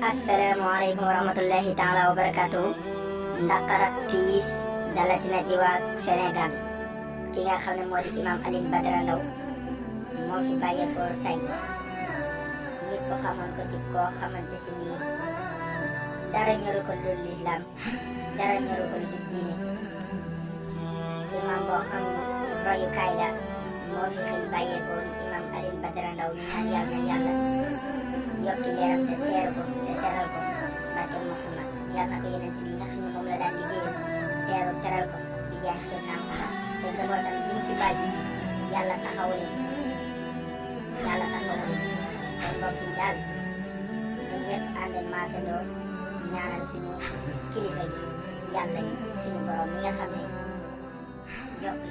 Assalamualaikum warahmatullahi taala wabarakatuh. Naqar ak tiis dalatina ci waa Sénégal ki nga xam ne moo di imam Alioune Badara Ndao moo fi bàyyeekoo tey ñëpp xamoon ko ci koo xamante si nii dara ñoru ko lu lislaam dara ñoru ko lu diine imam boo xam ni royukaay la moo fi xëy bàyyeekoo di imam Alioune Badara Ndao ñu naan yàlla na yàlla yokki leeram te teer ko te teral ko barke Muhammad yàlla na ko yeneen bi nga xam ne moom la daan liggéeyal teeru teral ko di jaay seen naam Muhammad te njabootam bi mu fi bàyyi yàlla taxaw leen kon mbokk yi daal ñun ñëpp ànd maasandoo ñaanal suñu kilifa gi yàlla yi suñu borom mi nga xam ne yokk